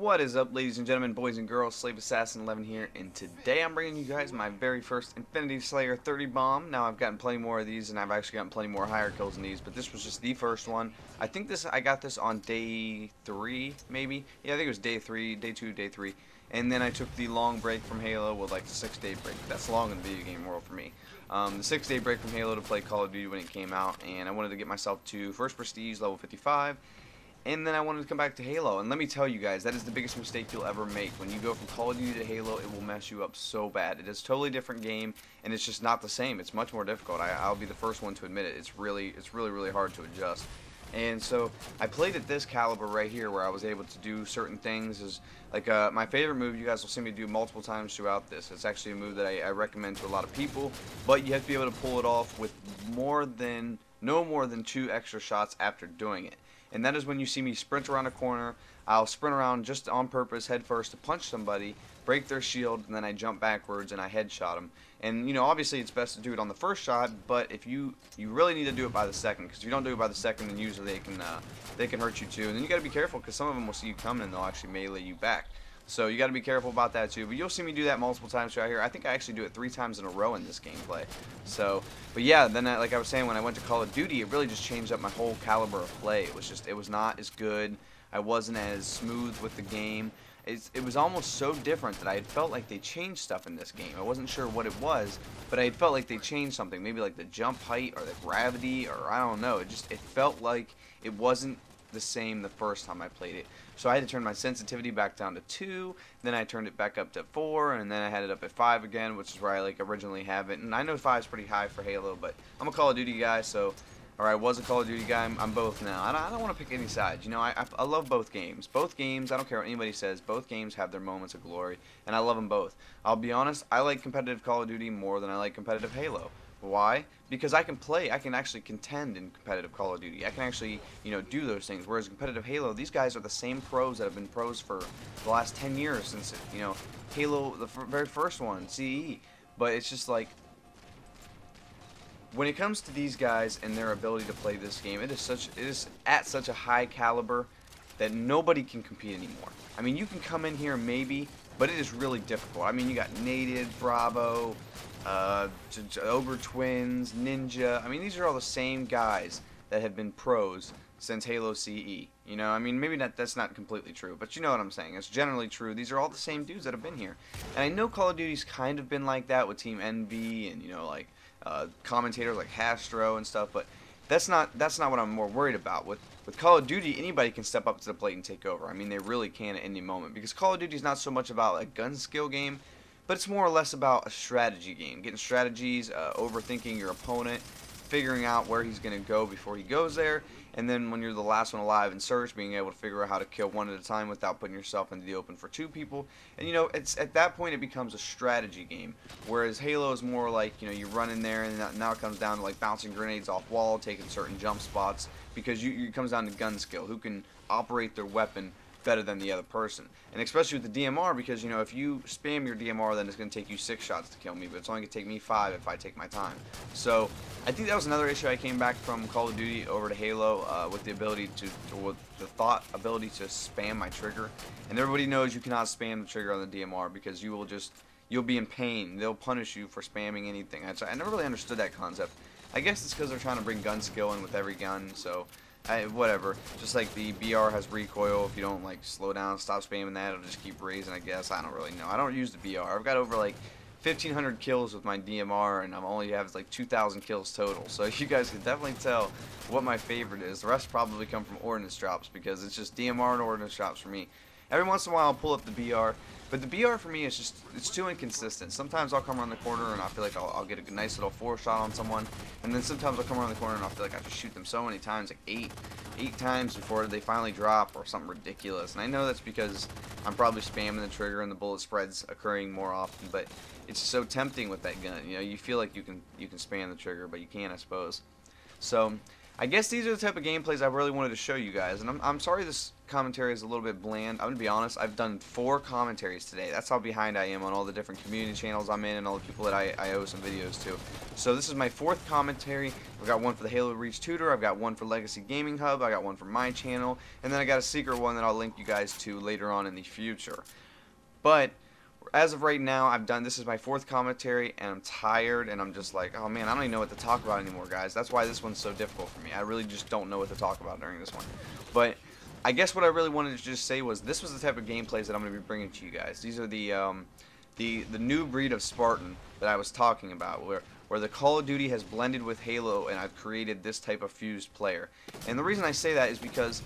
What is up, ladies and gentlemen, boys and girls? Slave Assassin 11 here, and today I'm bringing you guys my very first Infinity Slayer 30 bomb. Now I've gotten plenty more of these, and I've actually gotten plenty more higher kills than these, but this was just the first one. I got this on day 3, maybe. Yeah, I think it was day 3, day 2, day 3. And then I took the long break from Halo with like the 6-day break. That's long in the video game world for me. The 6-day break from Halo to play Call of Duty when it came out, and I wanted to get myself to first prestige level 55. And then I wanted to come back to Halo, and let me tell you guys, that is the biggest mistake you'll ever make. When you go from Call of Duty to Halo, it will mess you up so bad. It is a totally different game, and it's just not the same. It's much more difficult. I'll be the first one to admit it. It's really hard to adjust. And so I played at this caliber right here, where I was able to do certain things. Is like my favorite move. You guys will see me do multiple times throughout this. It's actually a move that I recommend to a lot of people, but you have to be able to pull it off with no more than 2 extra shots after doing it. And that is when you see me sprint around a corner. I'll sprint around just on purpose, head first, to punch somebody, break their shield, and then I jump backwards and I headshot them. And you know, obviously it's best to do it on the first shot, but if you really need to do it by the second, because if you don't do it by the second, then usually they can hurt you too. And then you got to be careful, because some of them will see you coming and they'll actually melee you back. So you got to be careful about that too. But you'll see me do that multiple times right here. I think I actually do it 3 times in a row in this gameplay. So, but yeah, then like I was saying, when I went to Call of Duty, it really just changed up my whole caliber of play. It was not as good. I wasn't as smooth with the game. It was almost so different that I had felt like they changed stuff in this game. I wasn't sure what it was, but I had felt like they changed something. Maybe like the jump height or the gravity, or I don't know. It felt like it wasn't the same the first time I played it. So I had to turn my sensitivity back down to 2, then I turned it back up to 4, and then I had it up at 5 again, which is where I like originally have it. And I know 5 is pretty high for Halo, but I'm a Call of Duty guy, so, or I was a Call of Duty guy. I'm both now. I don't want to pick any sides. You know, I love both games. Both games, I don't care what anybody says, both games have their moments of glory, and I love them both. I'll be honest, I like competitive Call of Duty more than I like competitive Halo. Why? Because I can actually contend in competitive Call of Duty. I can actually, you know, do those things. Whereas competitive Halo, these guys are the same pros that have been pros for the last 10 years since, you know, Halo, the very first one, CE. But it's just like, when it comes to these guys and their ability to play this game, it is at such a high caliber that nobody can compete anymore. I mean, you can come in here maybe, but it is really difficult. I mean, you got Native, Bravo, Ogre Twins, Ninja. I mean, these are all the same guys that have been pros since Halo CE. You know, I mean, maybe that's not completely true, but you know what I'm saying. It's generally true. These are all the same dudes that have been here. And I know Call of Duty's kind of been like that with Team Envy and, you know, like commentators like Hastro and stuff, but that's not what I'm more worried about. With Call of Duty, anybody can step up to the plate and take over. I mean, they really can at any moment, because Call of Duty is not so much about a gun skill game, but it's more or less about a strategy game. Getting strategies, overthinking your opponent, figuring out where he's going to go before he goes there, and then when you're the last one alive in search, being able to figure out how to kill one at a time without putting yourself into the open for 2 people. And you know, it's at that point it becomes a strategy game, whereas Halo is more like, you know, you run in there, and now it comes down to like bouncing grenades off wall, taking certain jump spots, because it comes down to gun skill, who can operate their weapon better than the other person. And especially with the DMR, because, you know, if you spam your DMR, then it's going to take you 6 shots to kill me, but it's only going to take me 5 if I take my time. So I think that was another issue I came back from Call of Duty over to Halo, with the ability with the ability to spam my trigger. And everybody knows you cannot spam the trigger on the DMR, because you'll be in pain. They'll punish you for spamming anything. I never really understood that concept. I guess it's because they're trying to bring gun skill in with every gun, so whatever. Just like the BR has recoil. If you don't like slow down, stop spamming that, it'll just keep raising, I guess. I don't really know. I don't use the BR. I've got over like 1,500 kills with my DMR, and I'm only have like 2,000 kills total. So you guys can definitely tell what my favorite is. The rest probably come from ordnance drops, because it's just DMR and ordnance drops for me. Every once in a while I'll pull up the BR, but the BR for me is just, it's too inconsistent. Sometimes I'll come around the corner and I feel like I'll get a nice little 4-shot on someone, and then sometimes I'll come around the corner and I'll feel like I have to shoot them so many times, like 8 times before they finally drop, or something ridiculous. And I know that's because I'm probably spamming the trigger and the bullet spread's occurring more often, but it's so tempting with that gun. You know, you feel like you can spam the trigger, but you can't, I suppose. So I guess these are the type of gameplays I really wanted to show you guys, and I'm sorry this commentary is a little bit bland. I'm going to be honest, I've done 4 commentaries today. That's how behind I am on all the different community channels I'm in and all the people that I owe some videos to. So this is my 4th commentary. I've got one for the Halo Reach Tutor, I've got one for Legacy Gaming Hub, I got one for my channel, and then I got a secret one that I'll link you guys to later on in the future. But as of right now, this is my 4th commentary, and I'm tired, and I'm just like, oh man, I don't even know what to talk about anymore, guys. That's why this one's so difficult for me. I really just don't know what to talk about during this one. But I guess what I really wanted to just say was this was the type of gameplays that I'm going to be bringing to you guys. These are the new breed of Spartan that I was talking about, where the Call of Duty has blended with Halo, and I've created this type of fused player. And the reason I say that is because,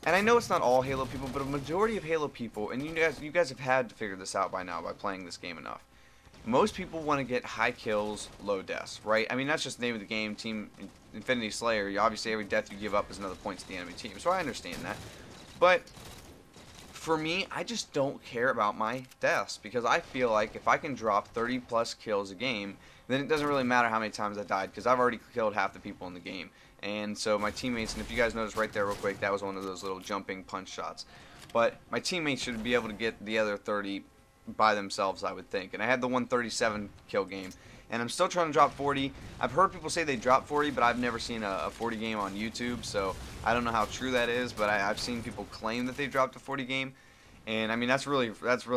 and I know it's not all Halo people, but a majority of Halo people, and you guys have had to figure this out by now by playing this game enough. Most people want to get high kills, low deaths, right? I mean, that's just the name of the game, Team Infinity Slayer. Obviously, every death you give up is another point to the enemy team, so I understand that. But for me, I just don't care about my deaths, because I feel like if I can drop 30 plus kills a game, then it doesn't really matter how many times I died, because I've already killed half the people in the game. And so my teammates, and if you guys notice right there real quick, that was one of those little jumping punch shots. But my teammates should be able to get the other 30 by themselves, I would think. And I had the 137 kill game, and I'm still trying to drop 40. I've heard people say they drop 40, but I've never seen a 40 game on YouTube, so I don't know how true that is, but I've seen people claim that they dropped a 40 game. And I mean, that's really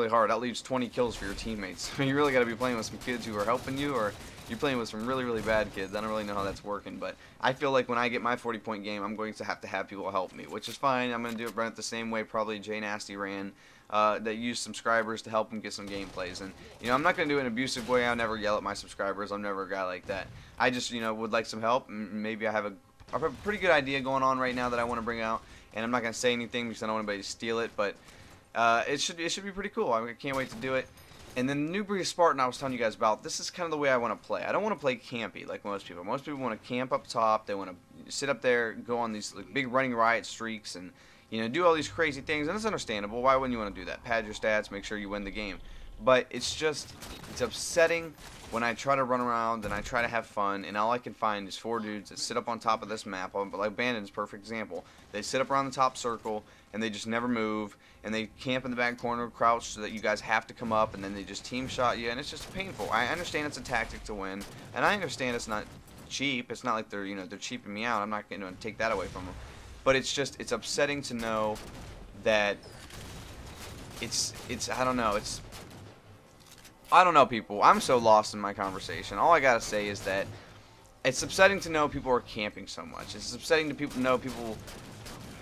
hard. That leaves 20 kills for your teammates. You really got to be playing with some kids who are helping you, or you're playing with some really bad kids. I don't really know how that's working, but I feel like when I get my 40-point game, I'm going to have people help me, which is fine. I'm going to run it the same way probably Jay Nasty ran, that used subscribers to help him get some gameplays. And you know, I'm not going to do it in an abusive way. I'll never yell at my subscribers. I'm never a guy like that. I just, you know, would like some help. Maybe I have a pretty good idea going on right now that I want to bring out, and I'm not going to say anything because I don't want anybody to steal it, but it should be pretty cool. I can't wait to do it. And then the new breed of Spartan I was telling you guys about, this is kind of the way I want to play. I don't want to play campy like most people. Most people want to camp up top. They want to sit up there, go on these like, big running riot streaks, and you know, do all these crazy things. And it's understandable. Why wouldn't you want to do that? Pad your stats, make sure you win the game. But it's upsetting when I try to run around and I try to have fun, and all I can find is 4 dudes that sit up on top of this map. But like Bandit's a perfect example. They sit up around the top circle, and they just never move, and they camp in the back corner, crouch, so that you guys have to come up, and then they just team shot you, and it's just painful. I understand it's a tactic to win, and I understand it's not cheap. It's not like they're cheaping me out. I'm not going to take that away from them. But it's upsetting to know that I don't know, people. I'm so lost in my conversation. All I gotta say is that it's upsetting to know people are camping so much. It's upsetting to know people.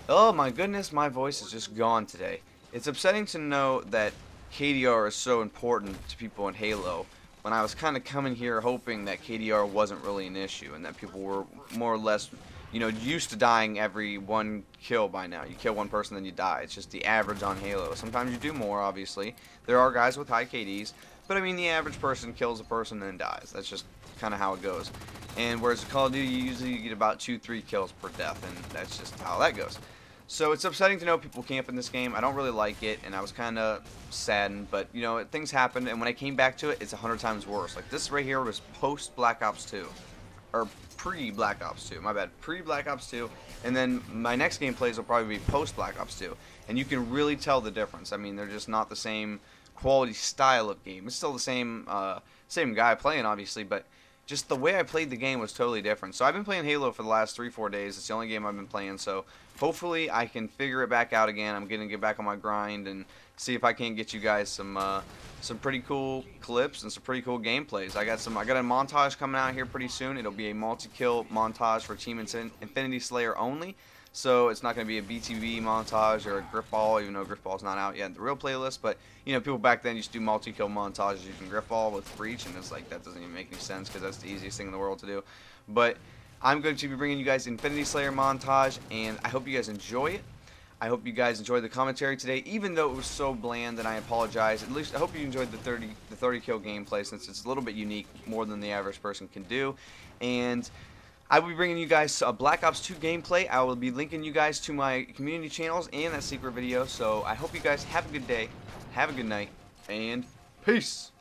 Oh my goodness, my voice is just gone today. It's upsetting to know that KDR is so important to people in Halo, when I was kind of coming here hoping that KDR wasn't really an issue, and that people were more or less, you know, used to dying every 1 kill by now. You kill 1 person, then you die. It's just the average on Halo. Sometimes you do more, obviously. There are guys with high KDs, but I mean, the average person kills a person and then dies. That's just kind of how it goes. And whereas Call of Duty, you usually get about 2-3 kills per death, and that's just how that goes. So it's upsetting to know people camp in this game. I don't really like it, and I was kind of saddened, but you know, things happened, and when I came back to it, it's 100 times worse. Like this right here was post Black Ops 2, or pre Black Ops 2. My bad, pre Black Ops 2, and then my next gameplays will probably be post Black Ops 2, and you can really tell the difference. I mean, they're just not the same quality style of game. It's still the same guy playing, obviously, but just the way I played the game was totally different. So I've been playing Halo for the last 3-4 days. It's the only game I've been playing, so hopefully I can figure it back out again. I'm going to get back on my grind and see if I can get you guys some pretty cool clips and some pretty cool gameplays. I got a montage coming out here pretty soon. It'll be a multi-kill montage for Team Infinity Slayer only. So it's not going to be a BTV montage or a Griffball, even though Griffball's not out yet in the real playlist. But you know, people back then used to do multi-kill montages using Griffball with Breach, and it's like that doesn't even make any sense because that's the easiest thing in the world to do. But I'm going to be bringing you guys Infinity Slayer montage, and I hope you guys enjoy it. I hope you guys enjoyed the commentary today, even though it was so bland, and I apologize. At least I hope you enjoyed the 30 kill gameplay, since it's a little bit unique, more than the average person can do. And I will be bringing you guys a Black Ops 2 gameplay. I will be linking you guys to my community channels and that secret video. So I hope you guys have a good day, have a good night, and peace.